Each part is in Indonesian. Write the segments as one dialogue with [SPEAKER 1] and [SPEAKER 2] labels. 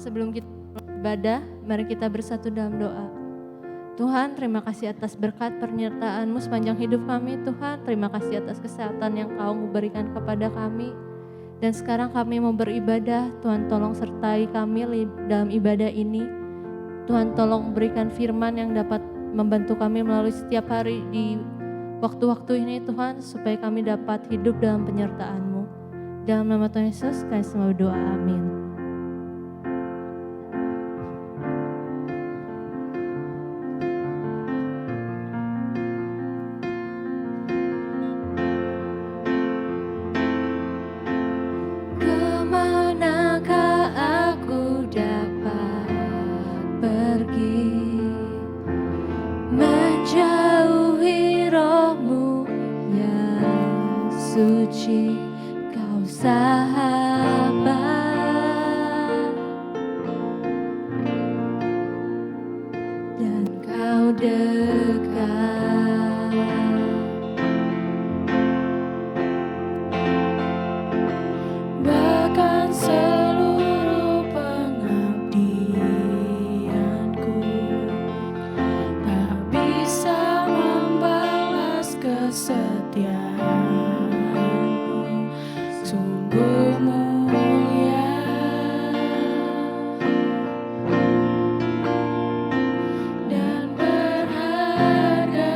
[SPEAKER 1] Sebelum kita beribadah, mari kita bersatu dalam doa. Tuhan, terima kasih atas berkat penyertaan-Mu sepanjang hidup kami. Tuhan, terima kasih atas kesehatan yang Kau berikan kepada kami. Dan sekarang kami mau beribadah. Tuhan, tolong sertai kami dalam ibadah ini. Tuhan, tolong berikan firman yang dapat membantu kami melalui setiap hari di waktu-waktu ini, Tuhan, supaya kami dapat hidup dalam penyertaan-Mu. Dalam nama Tuhan Yesus, kami semua berdoa. Amin.
[SPEAKER 2] Suci Kau sahabat dan Kau dekat, bahkan seluruh pengabdianku tak bisa membalas kesetiaan. Sungguh mulia dan berharga,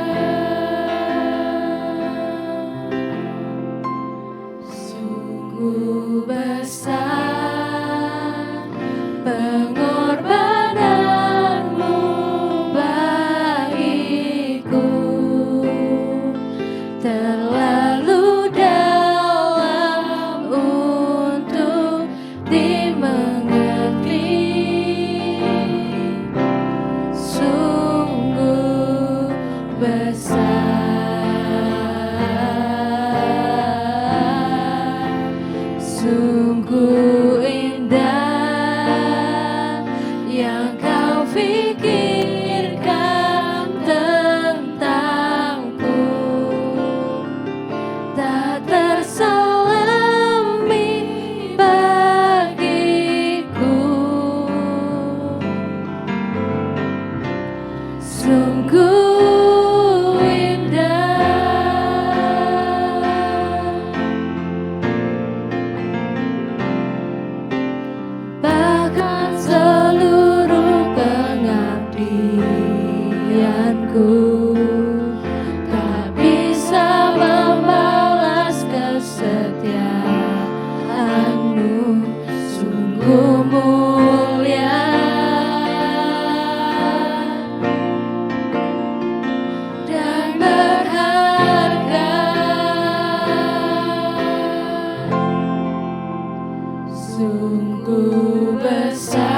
[SPEAKER 2] sungguh besar pengorbananmu bagiku, terlalu sungguh indah yang Kau pikirkan tentangku, tak terselami bagiku. Sungguh tak bisa membalas kesetiaan-Mu, sungguh mulia dan berharga, sungguh besar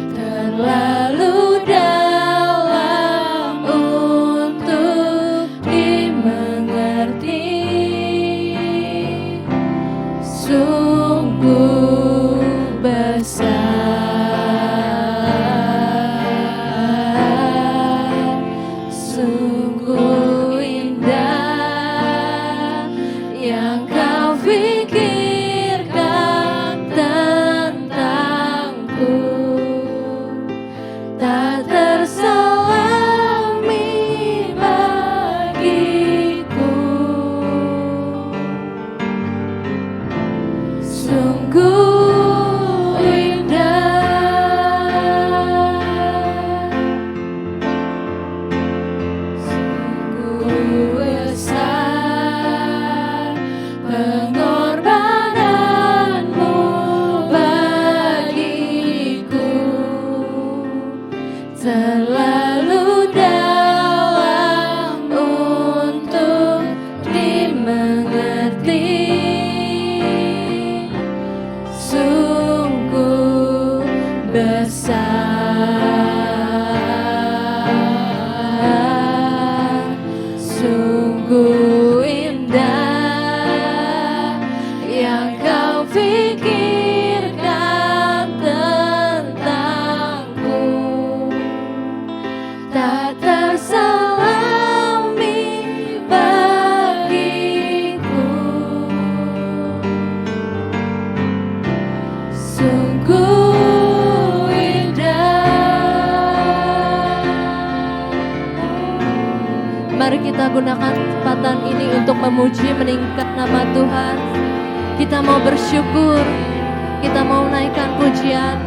[SPEAKER 2] terlalu dalam untuk dimengerti, sungguh besar, sungguh indah yang Kau pikirkan tentangku, tak terselami bagiku. Sungguh indah, sungguh besar pengorbananmu bagiku, terlalu dalam untuk dimengerti, sungguh besar, sungguh indah yang Kau pikirkan tentangku, tak terselami sungguh indah.
[SPEAKER 1] Mari kita gunakan kesempatan ini untuk memuji, meninggikan nama Tuhan. Kita mau bersyukur, kita mau naikkan pujian.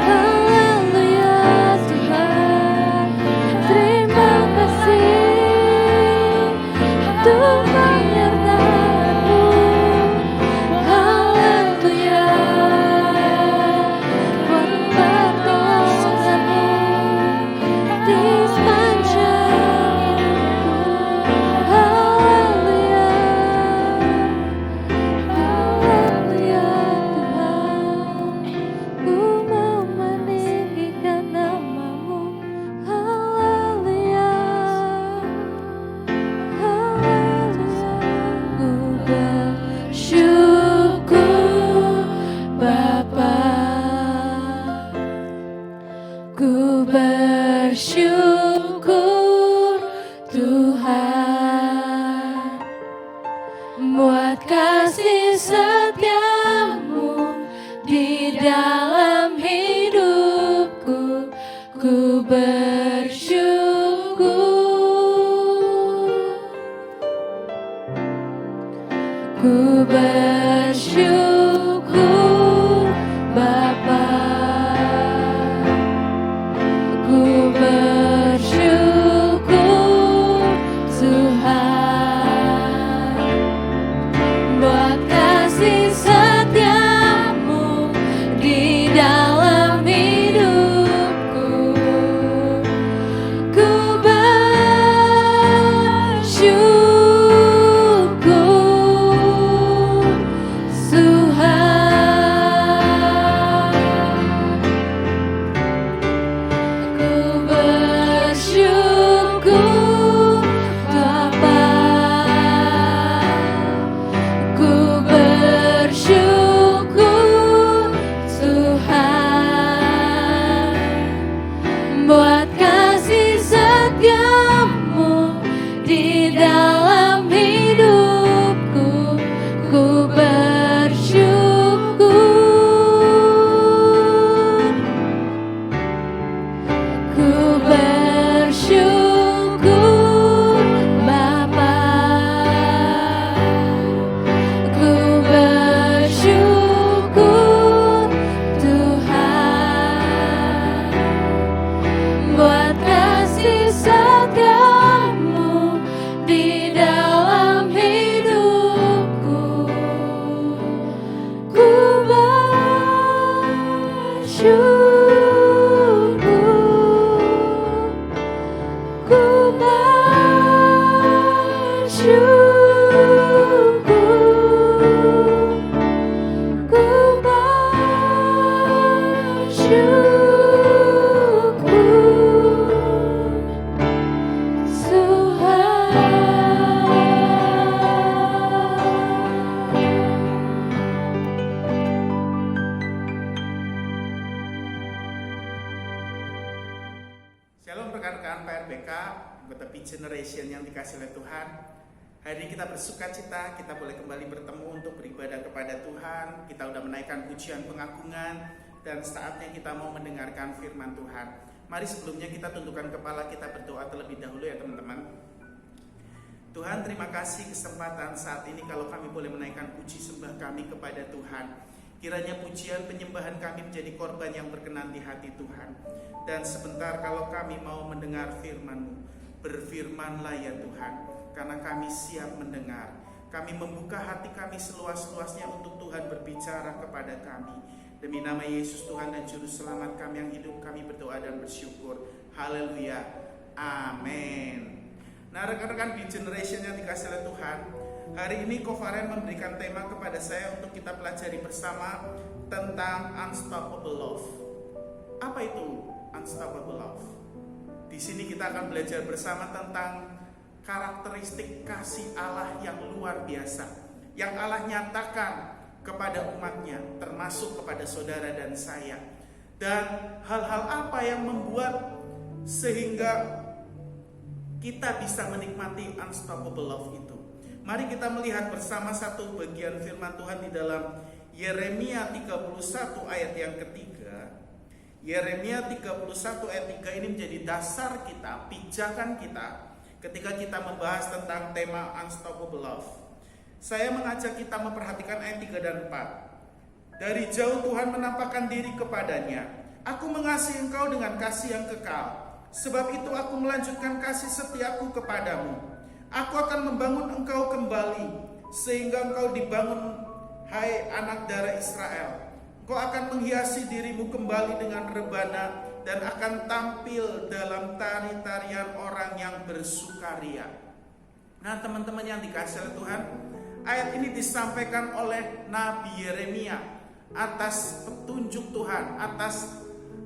[SPEAKER 1] Haleluya Tuhan, terima kasih untuk penyertaan-Mu. Haleluya, pertolongan-Mu di sepanjang hidupku. Haleluya, haleluya Tuhan, ku mau meninggikan nama-Mu. Haleluya, haleluya, ku
[SPEAKER 2] Bersyukur Bapa, ku bersyukur Tuhan, buat kasih setiamu di dalam hidupku. Ku bersyukur, ku bersyukur Bapa, ku bersyukur Tuhan, buat kasih setiamu di dalam hidupku. Ku bersyukur Tuhan, ku bersyukur Bapa, ku bersyukur Tuhan, buat kasih setiamu di dalam hidupku. Ku bersyukur, ku bersyukur Bapa, ku bersyukur Tuhan, buat kasih setiamu di dalam hidupku. Ku bersyukur, ku bersyukur, ku bersyukur
[SPEAKER 3] Shalom rekan-rekan PRBK, anggota P Generation yang dikasih oleh Tuhan. Hari ini kita bersuka cita, kita boleh kembali bertemu untuk beribadah kepada Tuhan. Kita udah menaikkan pujian pengagungan dan saatnya kita mau mendengarkan firman Tuhan. Mari sebelumnya kita tundukkan kepala, kita berdoa terlebih dahulu ya teman-teman. Tuhan, terima kasih kesempatan saat ini kalau kami boleh menaikkan puji sembah kami kepada Tuhan. Kiranya pujian penyembahan kami menjadi korban yang berkenan di hati Tuhan. Dan sebentar kalau kami mau mendengar firman-Mu, berfirmanlah ya Tuhan, karena kami siap mendengar. Kami membuka hati kami seluas-luasnya untuk Tuhan berbicara kepada kami. Demi nama Yesus Tuhan dan Juru Selamat kami yang hidup, kami berdoa dan bersyukur. Haleluya, amin. Nah rekan-rekan P Generation yang dikasih oleh Tuhan, hari ini Kofaren memberikan tema kepada saya untuk kita pelajari bersama tentang unstoppable love. Apa itu unstoppable love? Di sini kita akan belajar bersama tentang karakteristik kasih Allah yang luar biasa, yang Allah nyatakan kepada umatnya, termasuk kepada saudara dan saya. Dan hal-hal apa yang membuat sehingga kita bisa menikmati unstoppable love itu. Mari kita melihat bersama satu bagian firman Tuhan di dalam Yeremia 31 ayat yang ketiga. Yeremia 31 ayat 3 ini menjadi dasar kita, pijakan kita ketika kita membahas tentang tema Unstoppable Love. Saya mengajak kita memperhatikan ayat 3 dan 4. Dari jauh Tuhan menampakkan diri kepadanya. Aku mengasihi engkau dengan kasih yang kekal. Sebab itu aku melanjutkan kasih setiaku kepadamu. Aku akan membangun engkau kembali, sehingga engkau dibangun, hai anak darah Israel. Engkau akan menghiasi dirimu kembali dengan rebana, dan akan tampil dalam tari-tarian orang yang bersukaria. Nah teman-teman yang dikasihi oleh Tuhan, ayat ini disampaikan oleh Nabi Yeremia atas petunjuk Tuhan, atas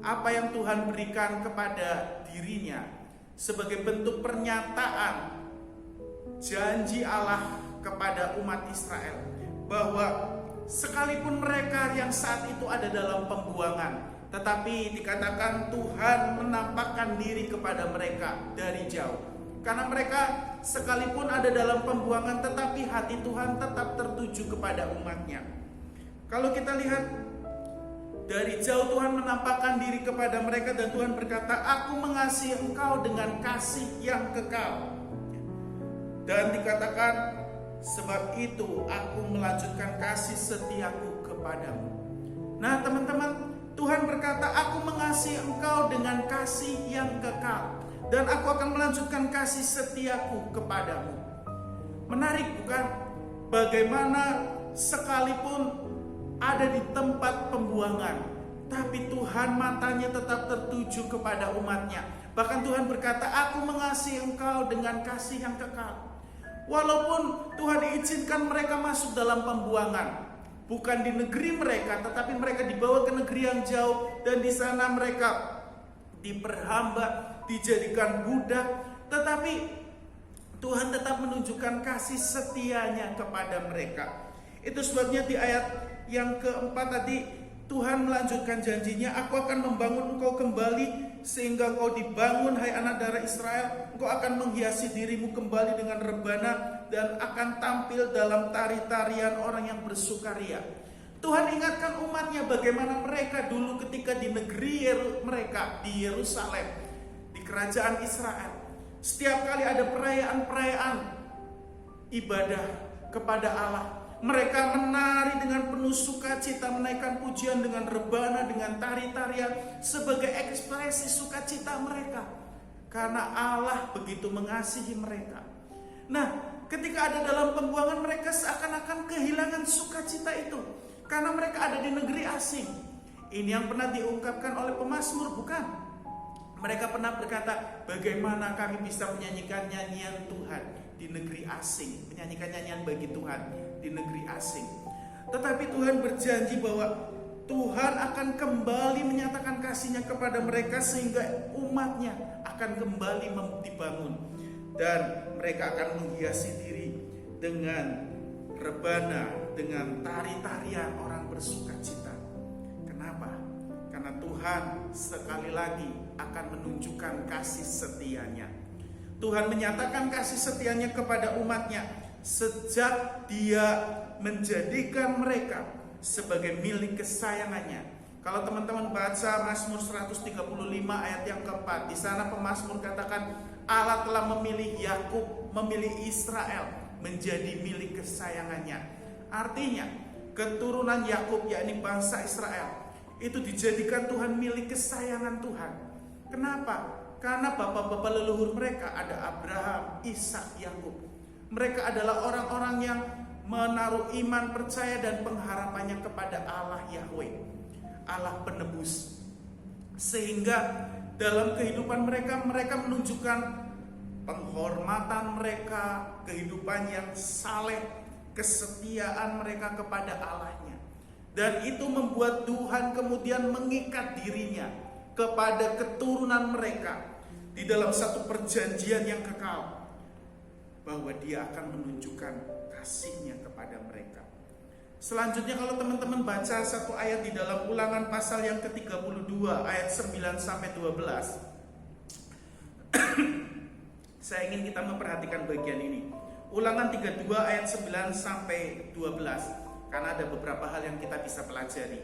[SPEAKER 3] apa yang Tuhan berikan kepada dirinya sebagai bentuk pernyataan janji Allah kepada umat Israel, bahwa sekalipun mereka yang saat itu ada dalam pembuangan, tetapi dikatakan Tuhan menampakkan diri kepada mereka dari jauh. Karena mereka sekalipun ada dalam pembuangan, tetapi hati Tuhan tetap tertuju kepada umatnya. Kalau kita lihat dari jauh Tuhan menampakkan diri kepada mereka, dan Tuhan berkata, aku mengasihi engkau dengan kasih yang kekal. Dan dikatakan, sebab itu aku melanjutkan kasih setiaku kepadamu. Nah teman-teman, Tuhan berkata, aku mengasihi engkau dengan kasih yang kekal, dan aku akan melanjutkan kasih setiaku kepadamu. Menarik bukan? Bagaimana sekalipun ada di tempat pembuangan, tapi Tuhan matanya tetap tertuju kepada umatnya. Bahkan Tuhan berkata, aku mengasihi engkau dengan kasih yang kekal. Walaupun Tuhan izinkan mereka masuk dalam pembuangan, bukan di negeri mereka, tetapi mereka dibawa ke negeri yang jauh, dan di sana mereka diperhamba, dijadikan budak, tetapi Tuhan tetap menunjukkan kasih setianya kepada mereka. Itu sebabnya di ayat yang keempat tadi, Tuhan melanjutkan janjinya, aku akan membangun engkau kembali, sehingga engkau dibangun, hai anak darah Israel. Engkau akan menghiasi dirimu kembali dengan rebana, dan akan tampil dalam tari-tarian orang yang bersukaria. Tuhan ingatkan umatnya bagaimana mereka dulu ketika di negeri mereka, di Yerusalem, di kerajaan Israel. Setiap kali ada perayaan-perayaan ibadah kepada Allah, mereka menari dengan penuh sukacita, menaikkan pujian dengan rebana, dengan tari-tarian sebagai ekspresi sukacita mereka, karena Allah begitu mengasihi mereka. Nah, ketika ada dalam pembuangan, mereka seakan-akan kehilangan sukacita itu, karena mereka ada di negeri asing. Ini yang pernah diungkapkan oleh pemazmur, bukan? Mereka pernah berkata, bagaimana kami bisa menyanyikan nyanyian Tuhan di negeri asing, menyanyikan nyanyian bagi Tuhan di negeri asing. Tetapi Tuhan berjanji bahwa Tuhan akan kembali menyatakan kasih-Nya kepada mereka, sehingga umatnya akan kembali dibangun, dan mereka akan menghiasi diri dengan rebana, dengan tari-tarian orang bersukacita. Kenapa? Karena Tuhan sekali lagi akan menunjukkan kasih setianya. Tuhan menyatakan kasih setianya kepada umatnya sejak Dia menjadikan mereka sebagai milik kesayangannya. Kalau teman-teman baca Mazmur 135 ayat yang keempat, di sana pemazmur katakan, Allah telah memilih Yakub, memilih Israel menjadi milik kesayangannya. Artinya keturunan Yakub, yakni bangsa Israel, itu dijadikan Tuhan milik kesayangan Tuhan. Kenapa? Karena bapak-bapak leluhur mereka ada Abraham, Ishak, Yakub. Mereka adalah orang-orang yang menaruh iman, percaya, dan pengharapannya kepada Allah Yahweh, Allah penebus. Sehingga dalam kehidupan mereka, mereka menunjukkan penghormatan mereka, kehidupan yang saleh, kesetiaan mereka kepada Allahnya. Dan itu membuat Tuhan kemudian mengikat dirinya kepada keturunan mereka di dalam satu perjanjian yang kekal, bahwa Dia akan menunjukkan kasih-Nya kepada mereka. Selanjutnya kalau teman-teman baca satu ayat di dalam Ulangan pasal yang ke-32 ayat 9 sampai 12. Saya ingin kita memperhatikan bagian ini. Ulangan 32 ayat 9 sampai 12, karena ada beberapa hal yang kita bisa pelajari.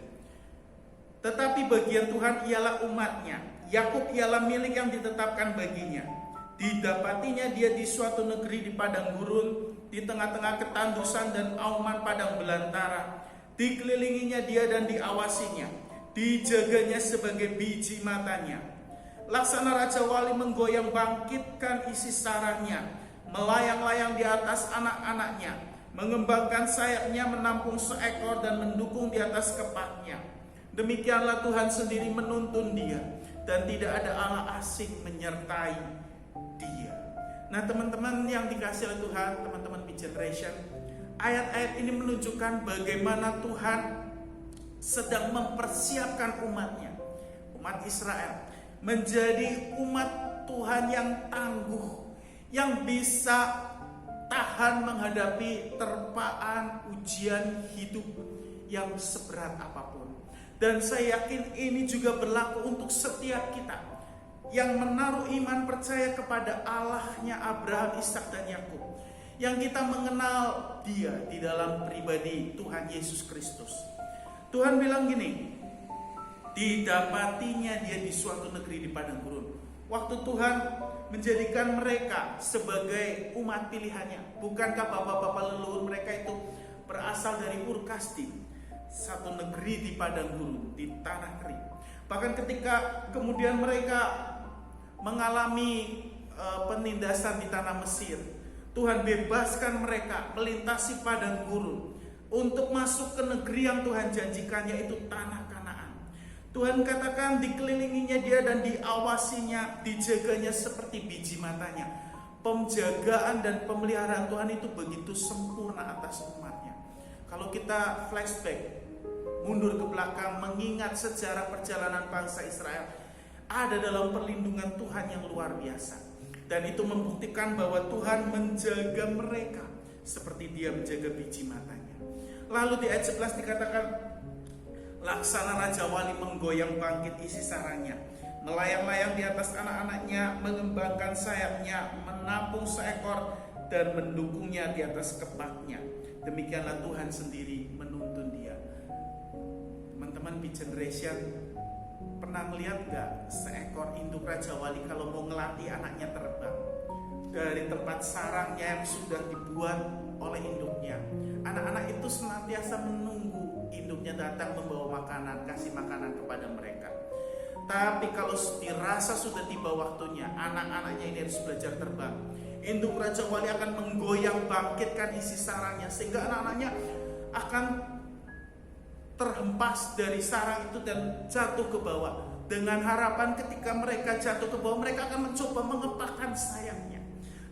[SPEAKER 3] Tetapi bagian Tuhan ialah umatnya, Yakub ialah milik yang ditetapkan baginya. Didapatinya dia di suatu negeri di padang gurun, di tengah-tengah ketandusan dan auman padang belantara. Dikelilinginya dia dan diawasinya, dijaganya sebagai biji matanya. Laksana Raja Wali menggoyang bangkitkan isi sarangnya, melayang-layang di atas anak-anaknya, mengembangkan sayapnya menampung seekor dan mendukung di atas kepaknya. Demikianlah Tuhan sendiri menuntun dia, dan tidak ada Allah asing menyertai dia. Nah teman-teman yang dikasihi oleh Tuhan, teman-teman Beat Generation, ayat-ayat ini menunjukkan bagaimana Tuhan sedang mempersiapkan umatnya, umat Israel, menjadi umat Tuhan yang tangguh, yang bisa tahan menghadapi terpaan ujian hidup yang seberat apapun. Dan saya yakin ini juga berlaku untuk setiap kita yang menaruh iman percaya kepada Allahnya Abraham, Ishak dan Yakub, yang kita mengenal dia di dalam pribadi Tuhan Yesus Kristus. Tuhan bilang gini, didapatinya dia di suatu negeri di padang gurun. Waktu Tuhan menjadikan mereka sebagai umat pilihannya, bukankah bapak-bapak leluhur mereka itu berasal dari Ur Kasdim, satu negeri di padang gurun, di tanah kering. Bahkan ketika kemudian mereka mengalami penindasan di tanah Mesir, Tuhan bebaskan mereka melintasi padang gurun untuk masuk ke negeri yang Tuhan janjikan, yaitu tanah Kanaan. Tuhan katakan dikelilinginya dia dan diawasinya, dijaganya seperti biji matanya. Penjagaan dan pemeliharaan Tuhan itu begitu sempurna atas umatnya. Kalau kita flashback, mundur ke belakang, mengingat sejarah perjalanan bangsa Israel, ada dalam perlindungan Tuhan yang luar biasa. Dan itu membuktikan bahwa Tuhan menjaga mereka seperti dia menjaga biji matanya. Lalu di ayat 11 dikatakan, laksana Raja Wali menggoyang bangkit isi sarangnya, melayang-layang di atas anak-anaknya, mengembangkan sayapnya, menampung seekor dan mendukungnya di atas kepaknya. Demikianlah Tuhan sendiri menuntun dia. Teman-teman Beat Generation, pernah melihat gak seekor induk Raja Wali kalau mau ngelatih anaknya terbang? Dari tempat sarangnya yang sudah dibuat oleh induknya, anak-anak itu senantiasa menunggu induknya datang membawa makanan, kasih makanan kepada mereka. Tapi kalau dirasa sudah tiba waktunya, anak-anaknya ini harus belajar terbang, induk Raja Wali akan menggoyang bangkitkan isi sarangnya, sehingga anak-anaknya akan terhempas dari sarang itu dan jatuh ke bawah, dengan harapan ketika mereka jatuh ke bawah, mereka akan mencoba mengepakkan sayapnya.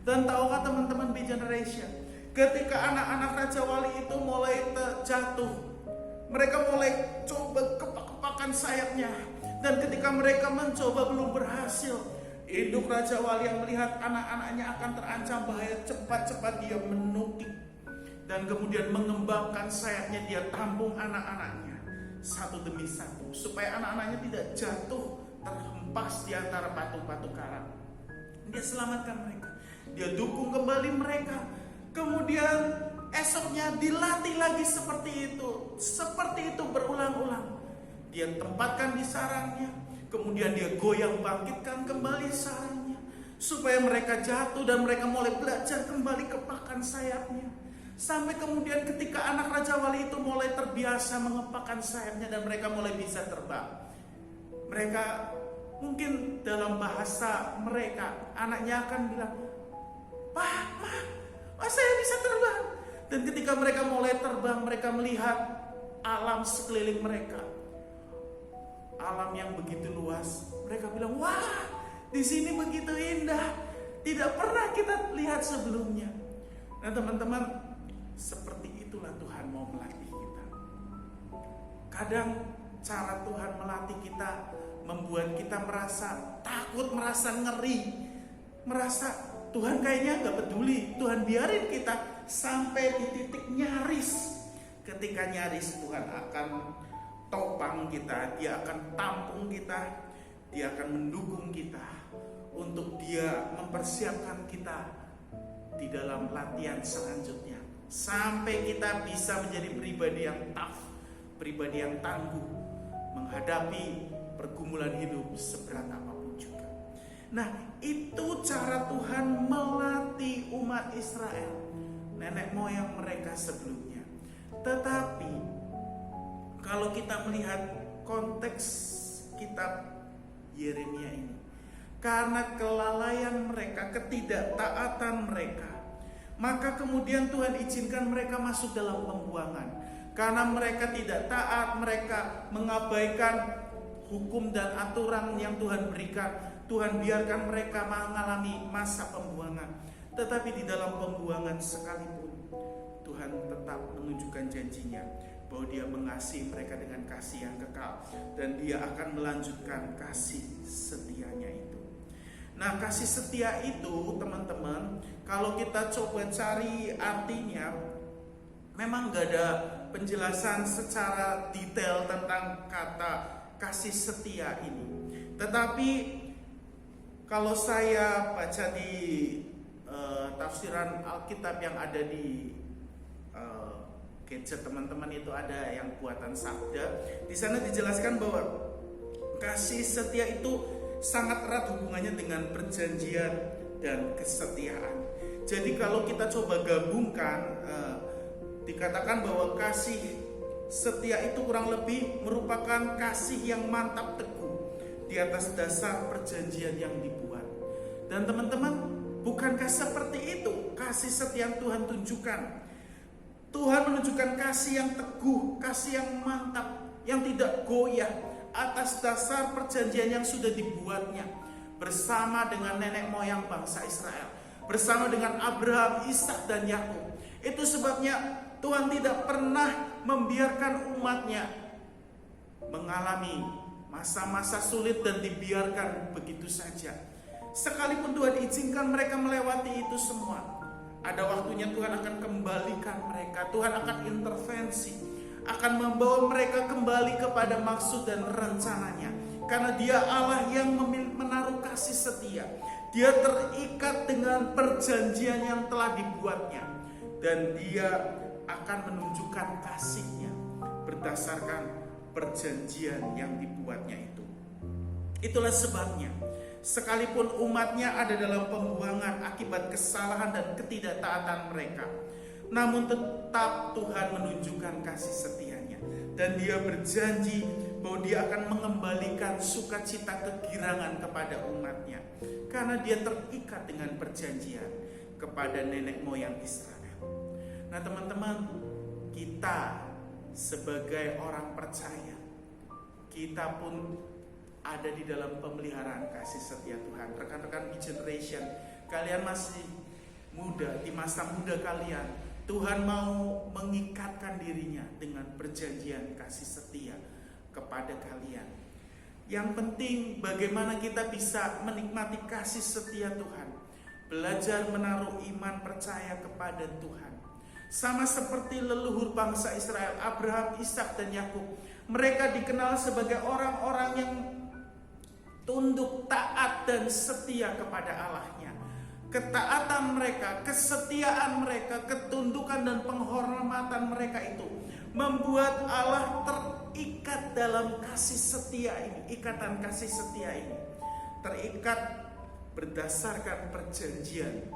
[SPEAKER 3] Dan tahukah teman-teman Beat Generation, ketika anak-anak Raja Wali itu mulai jatuh, mereka mulai coba kepak-kepakan sayapnya. Dan ketika mereka mencoba belum berhasil, induk Raja Wali yang melihat anak-anaknya akan terancam bahaya, cepat-cepat dia menukik dan kemudian mengembangkan sayapnya, dia tampung anak-anaknya satu demi satu, supaya anak-anaknya tidak jatuh terhempas di antara batu-batu karang. Dia selamatkan mereka, dia dukung kembali mereka. Kemudian esoknya dilatih lagi seperti itu berulang-ulang. Dia tempatkan di sarangnya, kemudian dia goyang bangkitkan kembali sarangnya, supaya mereka jatuh dan mereka mulai belajar kembali kepakan sayapnya. Sampai kemudian ketika anak Raja Wali itu mulai terbiasa mengepakkan sayapnya dan mereka mulai bisa terbang. Mereka mungkin dalam bahasa mereka, anaknya akan bilang, "Pak, Ma, saya bisa terbang." Dan ketika mereka mulai terbang, mereka melihat alam sekeliling mereka, alam yang begitu luas. Mereka bilang, "Wah, di sini begitu indah, tidak pernah kita lihat sebelumnya." Nah teman-teman, seperti itulah Tuhan mau melatih kita. Kadang cara Tuhan melatih kita membuat kita merasa takut, merasa ngeri, merasa Tuhan kayaknya gak peduli. Tuhan biarin kita sampai di titik nyaris. Ketika nyaris, Tuhan akan topang kita, dia akan tampung kita, dia akan mendukung kita untuk dia mempersiapkan kita di dalam latihan selanjutnya. Sampai kita bisa menjadi pribadi yang tough, pribadi yang tangguh menghadapi pergumulan hidup seberat apapun juga. Nah, itu cara Tuhan melatih umat Israel, nenek moyang mereka sebelumnya. Tetapi kalau kita melihat konteks kitab Yeremia ini, karena kelalaian mereka, ketidaktaatan mereka, maka kemudian Tuhan izinkan mereka masuk dalam pembuangan. Karena mereka tidak taat, mereka mengabaikan hukum dan aturan yang Tuhan berikan, Tuhan biarkan mereka mengalami masa pembuangan. Tetapi di dalam pembuangan sekalipun, Tuhan tetap menunjukkan janjinya bahwa Dia mengasihi mereka dengan kasih yang kekal, dan Dia akan melanjutkan kasih setianya itu. Nah, kasih setia itu, teman-teman, kalau kita coba cari artinya, memang gak ada penjelasan secara detail tentang kata kasih setia ini. Tetapi kalau saya baca di tafsiran Alkitab yang ada di gadget teman-teman, itu ada yang buatan Sabda. Di sana dijelaskan bahwa kasih setia itu sangat erat hubungannya dengan perjanjian dan kesetiaan. Jadi kalau kita coba gabungkan, dikatakan bahwa kasih setia itu kurang lebih merupakan kasih yang mantap teguh di atas dasar perjanjian yang dibuat. Dan teman-teman, bukankah seperti itu kasih setia yang Tuhan tunjukkan? Tuhan menunjukkan kasih yang teguh, kasih yang mantap, yang tidak goyah atas dasar perjanjian yang sudah dibuatnya bersama dengan nenek moyang bangsa Israel, bersama dengan Abraham, Ishak, dan Yakub. Itu sebabnya Tuhan tidak pernah membiarkan umatnya mengalami masa-masa sulit dan dibiarkan begitu saja. Sekalipun Tuhan izinkan mereka melewati itu semua, ada waktunya Tuhan akan kembalikan mereka. Tuhan akan intervensi, akan membawa mereka kembali kepada maksud dan rencananya. Karena Dia Allah yang menaruh kasih setia. Dia terikat dengan perjanjian yang telah dibuatnya, dan Dia akan menunjukkan kasih-Nya berdasarkan perjanjian yang dibuatnya itu. Itulah sebabnya sekalipun umatnya ada dalam pembuangan akibat kesalahan dan ketidaktaatan mereka, namun tetap Tuhan menunjukkan kasih setia-Nya, dan Dia berjanji bahwa Dia akan mengembalikan sukacita kegirangan kepada umatnya, karena Dia terikat dengan perjanjian kepada nenek moyang Israel. Nah, teman-teman, kita sebagai orang percaya, kita pun ada di dalam pemeliharaan kasih setia Tuhan. Rekan-rekan B-Generation, kalian masih muda, di masa muda kalian, Tuhan mau mengikatkan dirinya dengan perjanjian kasih setia kepada kalian. Yang penting bagaimana kita bisa menikmati kasih setia Tuhan, belajar menaruh iman percaya kepada Tuhan. Sama seperti leluhur bangsa Israel, Abraham, Ishak, dan Yakub. Mereka dikenal sebagai orang-orang yang tunduk, taat, dan setia kepada Allahnya. Ketaatan mereka, kesetiaan mereka, ketundukan dan penghormatan mereka itu membuat Allah terikat dalam kasih setia ini. Ikatan kasih setia ini terikat berdasarkan perjanjian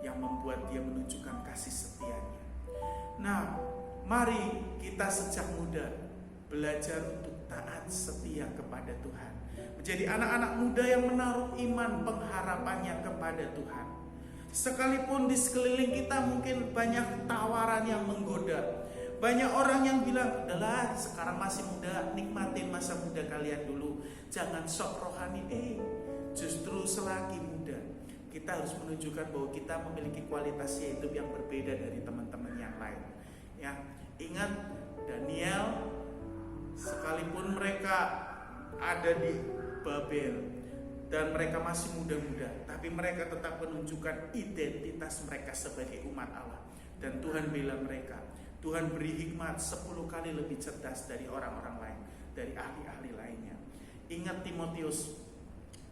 [SPEAKER 3] yang membuat Dia menunjukkan kasih setianya. Nah, mari kita sejak muda belajar untuk taat setia kepada Tuhan, menjadi anak-anak muda yang menaruh iman pengharapannya kepada Tuhan. Sekalipun di sekeliling kita mungkin banyak tawaran yang menggoda, banyak orang yang bilang, udahlah sekarang masih muda, nikmatin masa muda kalian dulu, jangan sok rohani. Justru selagi muda kita harus menunjukkan bahwa kita memiliki kualitas hidup yang berbeda dari teman-teman yang lain. Ya, ingat Daniel, sekalipun mereka ada di Babel dan mereka masih muda-muda, tapi mereka tetap menunjukkan identitas mereka sebagai umat Allah. Dan Tuhan bela mereka. Tuhan beri hikmat 10 kali lebih cerdas dari orang-orang lain, dari ahli-ahli lainnya. Ingat Timotius,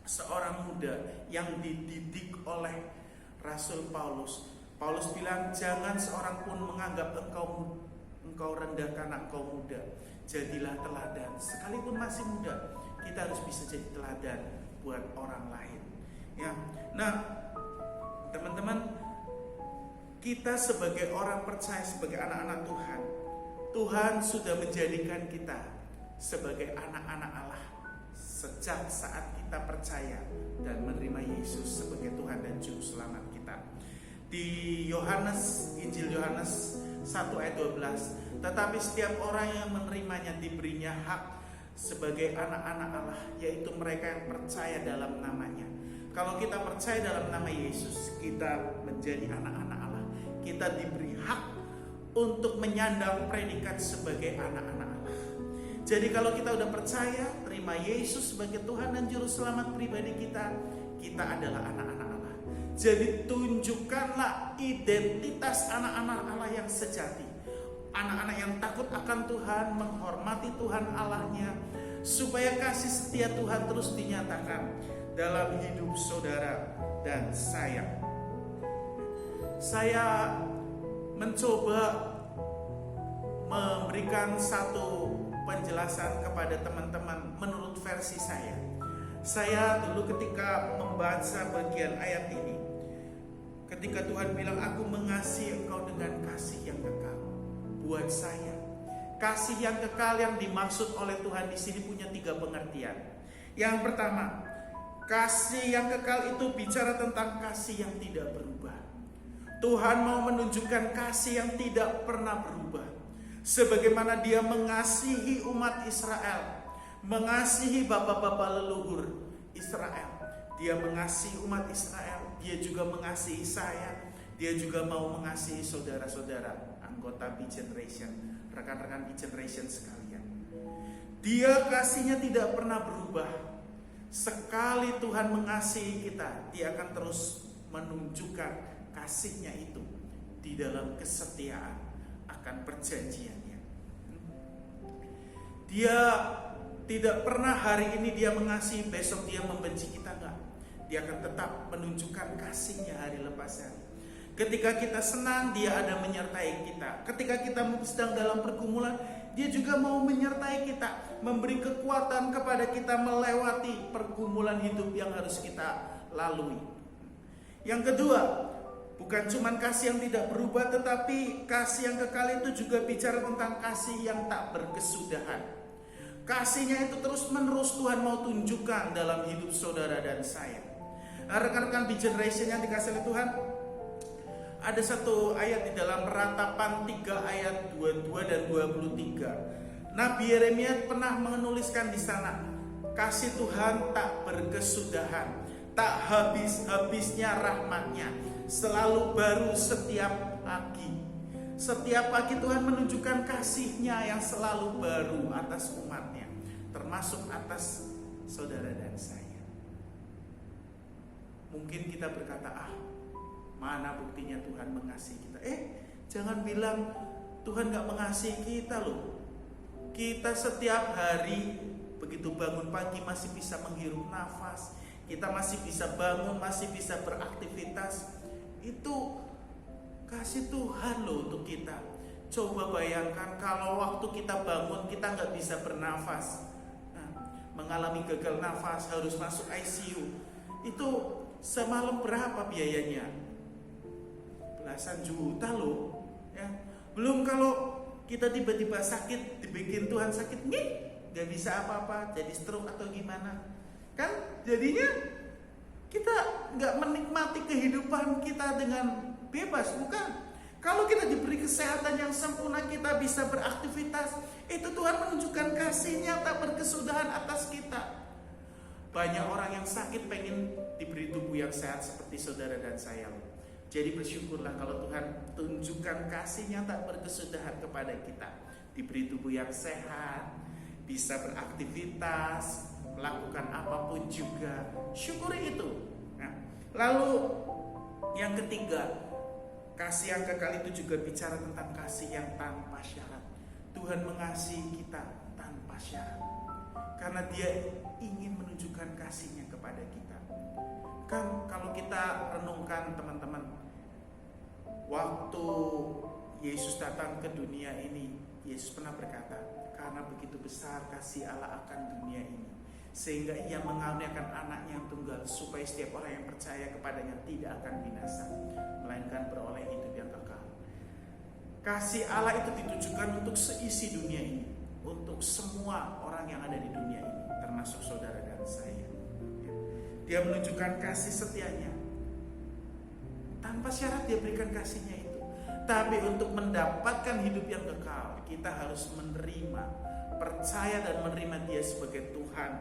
[SPEAKER 3] seorang muda yang dididik oleh Rasul Paulus Paulus bilang, jangan seorang pun menganggap engkau rendah karena engkau muda. Jadilah teladan. Sekalipun masih muda, kita harus bisa jadi teladan buat orang lain. Ya. Nah, teman-teman, kita sebagai orang percaya, sebagai anak-anak Tuhan, Tuhan sudah menjadikan kita sebagai anak-anak Allah sejak saat kita percaya dan menerima Yesus sebagai Tuhan dan Juru Selamat kita. Di Injil Yohanes 1 ayat 12, tetapi setiap orang yang menerimanya diberinya hak sebagai anak-anak Allah, yaitu mereka yang percaya dalam namanya. Kalau kita percaya dalam nama Yesus, kita menjadi anak-anak Allah. Kita diberi hak untuk menyandang predikat sebagai anak-anak Allah. Jadi kalau kita udah percaya, terima Yesus sebagai Tuhan dan Juru Selamat pribadi kita, kita adalah anak-anak Allah. Jadi tunjukkanlah identitas anak-anak Allah yang sejati. Anak-anak yang takut akan Tuhan, menghormati Tuhan Allahnya, supaya kasih setia Tuhan terus dinyatakan dalam hidup saudara dan saya. Saya mencoba memberikan satu penjelasan kepada teman-teman menurut versi saya. Saya dulu ketika membaca bagian ayat ini, ketika Tuhan bilang, aku mengasihi engkau dengan kasih yang kekal. Buat saya, kasih yang kekal yang dimaksud oleh Tuhan di sini punya 3 pengertian. Yang pertama, kasih yang kekal itu bicara tentang kasih yang tidak berubah. Tuhan mau menunjukkan kasih yang tidak pernah berubah. Sebagaimana Dia mengasihi umat Israel, mengasihi bapak-bapak leluhur Israel. Dia mengasihi umat Israel, Dia juga mengasihi saya. Dia juga mau mengasihi saudara-saudara anggota B-Generation, rekan-rekan B-Generation sekalian. Dia kasihnya tidak pernah berubah. Sekali Tuhan mengasihi kita, Dia akan terus menunjukkan kasihnya itu di dalam kesetiaan akan perjanjiannya. Dia tidak pernah hari ini Dia mengasihi, besok Dia membenci kita, enggak. Dia akan tetap menunjukkan kasihnya hari lepas hari. Ketika kita senang, Dia ada menyertai kita. Ketika kita sedang dalam pergumulan, Dia juga mau menyertai kita, memberi kekuatan kepada kita melewati pergumulan hidup yang harus kita lalui. Yang kedua, bukan cuma kasih yang tidak berubah, tetapi kasih yang kekal itu juga bicara tentang kasih yang tak berkesudahan. Kasihnya itu terus menerus Tuhan mau tunjukkan dalam hidup saudara dan saya. Nah, rekan-rekan B-Generation yang dikasih oleh Tuhan, ada satu ayat di dalam Ratapan 3 ayat 22 dan 23. Nabi Yeremia pernah menuliskan di sana, kasih Tuhan tak berkesudahan, tak habis-habisnya rahmatnya, selalu baru setiap pagi. Setiap pagi Tuhan menunjukkan kasih-Nya yang selalu baru atas umat-Nya, termasuk atas saudara dan saya. Mungkin kita berkata, mana buktinya Tuhan mengasihi kita? Jangan bilang Tuhan gak mengasihi kita loh. Kita setiap hari begitu bangun pagi masih bisa menghirup nafas, kita masih bisa bangun, masih bisa beraktivitas. Itu kasih Tuhan loh untuk kita. Coba bayangkan kalau waktu kita bangun kita gak bisa bernafas, mengalami gagal nafas, harus masuk ICU. Itu semalam berapa biayanya? Belasan juta loh, ya. Belum kalau kita tiba-tiba sakit, dibikin Tuhan sakit, gak bisa apa-apa, jadi stroke atau gimana, kan? Jadinya kita gak menikmati kehidupan kita dengan bebas, bukan? Kalau kita diberi kesehatan yang sempurna, kita bisa beraktivitas, itu Tuhan menunjukkan kasih-Nya tak berkesudahan atas kita. Banyak orang yang sakit pengen diberi tubuh yang sehat seperti saudara dan saya. Jadi bersyukurlah kalau Tuhan tunjukkan kasih-Nya tak berkesudahan kepada kita. Diberi tubuh yang sehat, bisa beraktivitas, melakukan apapun juga. Syukuri itu. Nah, lalu yang ketiga, kasih yang kekal itu juga bicara tentang kasih yang tanpa syarat. Tuhan mengasihi kita tanpa syarat, karena Dia ingin menunjukkan kasih-Nya kepada kita. Kan kalau kita renungkan teman-teman, Waktu Yesus datang ke dunia ini, Yesus pernah berkata, karena begitu besar kasih Allah akan dunia ini, sehingga ia mengaruniakan anaknya yang tunggal, supaya setiap orang yang percaya kepadanya tidak akan binasa, melainkan beroleh hidup yang kekal. Kasih Allah itu ditujukan untuk seisi dunia ini, untuk semua orang yang ada di dunia ini, termasuk saudara dan saya. Dia menunjukkan kasih setianya. Tanpa syarat dia berikan kasihnya itu. Tapi untuk mendapatkan hidup yang kekal, kita harus menerima, percaya dan menerima dia sebagai Tuhan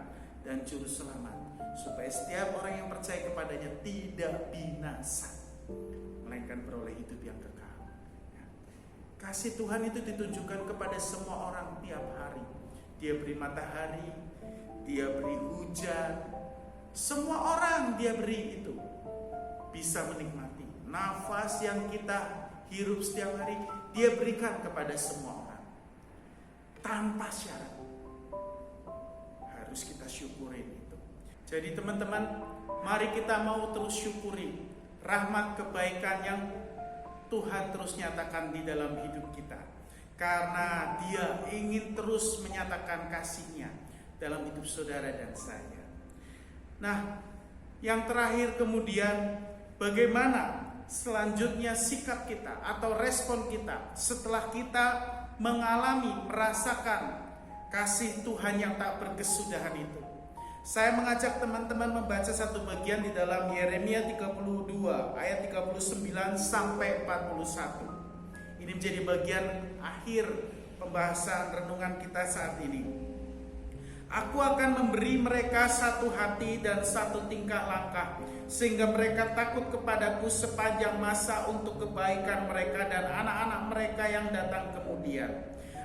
[SPEAKER 3] dan Juru Selamat, supaya setiap orang yang percaya kepadanya tidak binasa, melainkan beroleh hidup yang kekal. Kasih Tuhan itu ditunjukkan kepada semua orang tiap hari. Dia beri matahari, dia beri hujan, semua orang dia beri itu bisa menikmati. Nafas yang kita hirup setiap hari, dia berikan kepada semua orang tanpa syarat. Harus kita syukurin itu. Jadi teman-teman, mari kita mau terus syukuri rahmat kebaikan yang Tuhan terus nyatakan di dalam hidup kita, karena dia ingin terus menyatakan kasih-Nya dalam hidup saudara dan saya. Nah, yang terakhir kemudian, bagaimana selanjutnya sikap kita atau respon kita setelah kita mengalami, merasakan kasih Tuhan yang tak berkesudahan itu. Saya mengajak teman-teman membaca satu bagian di dalam Yeremia 32 ayat 39 sampai 41. Ini menjadi bagian akhir pembahasan renungan kita saat ini. Aku akan memberi mereka satu hati dan satu tingkah langkah, sehingga mereka takut kepadaku sepanjang masa untuk kebaikan mereka dan anak-anak mereka yang datang kemudian.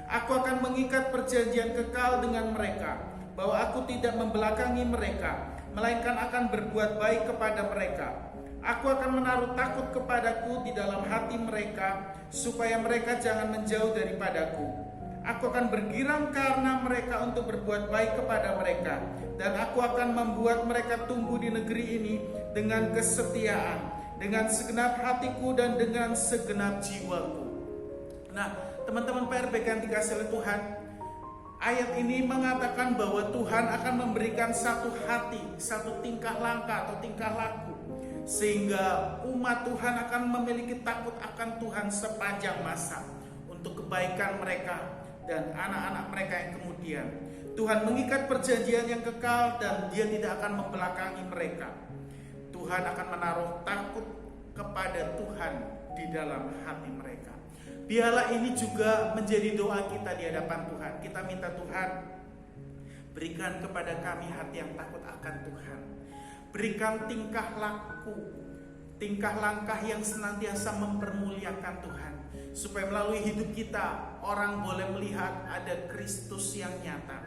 [SPEAKER 3] Aku akan mengikat perjanjian kekal dengan mereka, bahwa aku tidak membelakangi mereka, melainkan akan berbuat baik kepada mereka. Aku akan menaruh takut kepadaku di dalam hati mereka, supaya mereka jangan menjauh daripadaku. Aku akan bergirang karena mereka untuk berbuat baik kepada mereka, dan aku akan membuat mereka tumbuh di negeri ini dengan kesetiaan, dengan segenap hatiku dan dengan segenap jiwaku. Nah, teman-teman PRBK yang dikasihi oleh Tuhan, ayat ini mengatakan bahwa Tuhan akan memberikan satu hati, satu tingkah langkah atau tingkah laku, sehingga umat Tuhan akan memiliki takut akan Tuhan sepanjang masa untuk kebaikan mereka dan anak-anak mereka yang kemudian. Tuhan mengikat perjanjian yang kekal dan dia tidak akan membelakangi mereka. Tuhan akan menaruh takut kepada Tuhan di dalam hati mereka. Biarlah ini juga menjadi doa kita di hadapan Tuhan. Kita minta Tuhan, berikan kepada kami hati yang takut akan Tuhan. Berikan tingkah laku, tingkah langkah yang senantiasa mempermuliakan Tuhan, supaya melalui hidup kita orang boleh melihat ada Kristus yang nyata.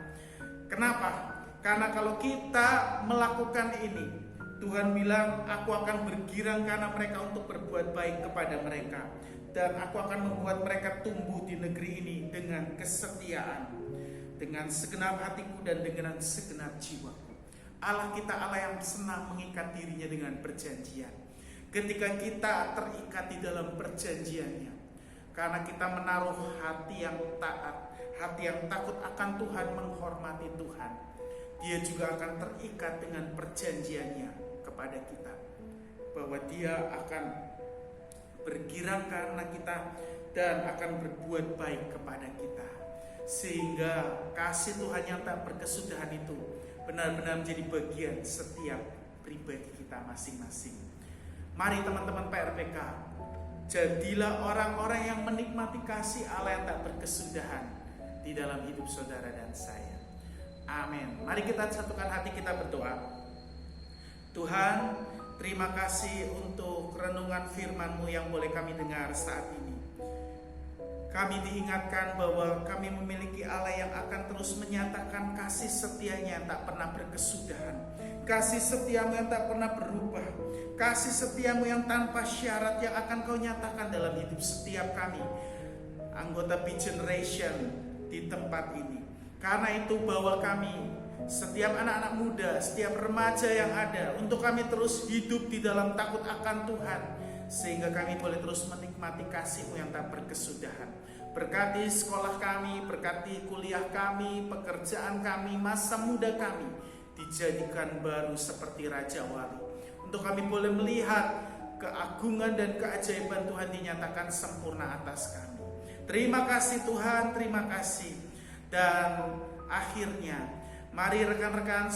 [SPEAKER 3] Kenapa? Karena kalau kita melakukan ini, Tuhan bilang, aku akan bergirang karena mereka untuk berbuat baik kepada mereka, dan aku akan membuat mereka tumbuh di negeri ini dengan kesetiaan, dengan segenap hatiku dan dengan segenap jiwaku. Allah kita Allah yang senang mengikat dirinya dengan perjanjian. Ketika kita terikat di dalam perjanjiannya, karena kita menaruh hati yang taat, hati yang takut akan Tuhan, menghormati Tuhan, dia juga akan terikat dengan perjanjiannya kepada kita, bahwa dia akan bergirang karena kita dan akan berbuat baik kepada kita, sehingga kasih Tuhan yang tak berkesudahan itu benar-benar menjadi bagian setiap pribadi kita masing-masing. Mari teman-teman PRBK, jadilah orang-orang yang menikmati kasih Allah yang tak berkesudahan di dalam hidup saudara dan saya. Amin. Mari kita satukan hati, kita berdoa. Tuhan, terima kasih untuk renungan firman-Mu yang boleh kami dengar saat ini. Kami diingatkan bahwa kami memiliki Allah yang akan terus menyatakan kasih setianya yang tak pernah berkesudahan, kasih setiamu yang tak pernah berubah, kasih setiamu yang tanpa syarat yang akan Kau nyatakan dalam hidup setiap kami, anggota Beat Generation di tempat ini. Karena itu bawa kami, setiap anak-anak muda, setiap remaja yang ada, untuk kami terus hidup di dalam takut akan Tuhan, sehingga kami boleh terus menikmati kasih-Mu yang tak berkesudahan. Berkati sekolah kami, berkati kuliah kami, pekerjaan kami, masa muda kami dijadikan baru seperti Raja Wali. Untuk kami boleh melihat keagungan dan keajaiban Tuhan dinyatakan sempurna atas kami. Terima kasih Tuhan, terima kasih. Dan akhirnya, mari rekan-rekan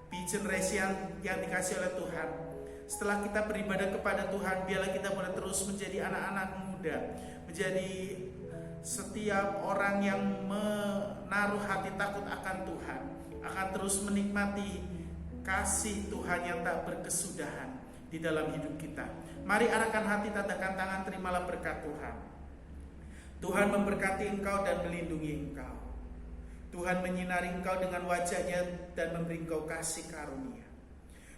[SPEAKER 3] B-Generation yang dikasih oleh Tuhan, setelah kita beribadah kepada Tuhan, biarlah kita boleh terus menjadi anak-anak muda, menjadi setiap orang yang menaruh hati takut akan Tuhan, akan terus menikmati kasih Tuhan yang tak berkesudahan di dalam hidup kita. Mari arahkan hati, tadakan tangan, terimalah berkat Tuhan. Tuhan memberkati engkau dan melindungi engkau. Tuhan menyinari engkau dengan wajahnya dan memberi engkau kasih karunia.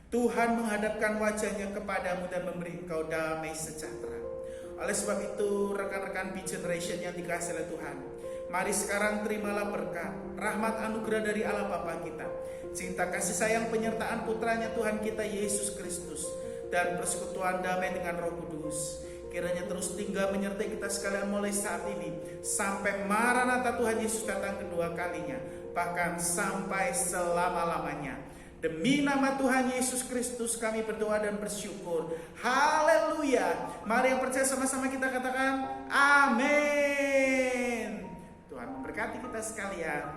[SPEAKER 3] Tuhan menghadapkan wajahnya kepadamu dan memberi engkau damai sejahtera. Oleh sebab itu, rekan-rekan B-Generation yang dikasihi oleh Tuhan, mari sekarang terimalah berkat, rahmat anugerah dari Allah Bapa kita, cinta kasih sayang penyertaan putranya Tuhan kita Yesus Kristus, dan persekutuan damai dengan Roh Kudus. Kiranya terus tinggal menyertai kita sekalian mulai saat ini sampai Maranatha Tuhan Yesus datang kedua kalinya, bahkan sampai selama-lamanya. Demi nama Tuhan Yesus Kristus kami berdoa dan bersyukur. Haleluya. Mari yang percaya sama-sama kita katakan amin. Tuhan memberkati kita sekalian.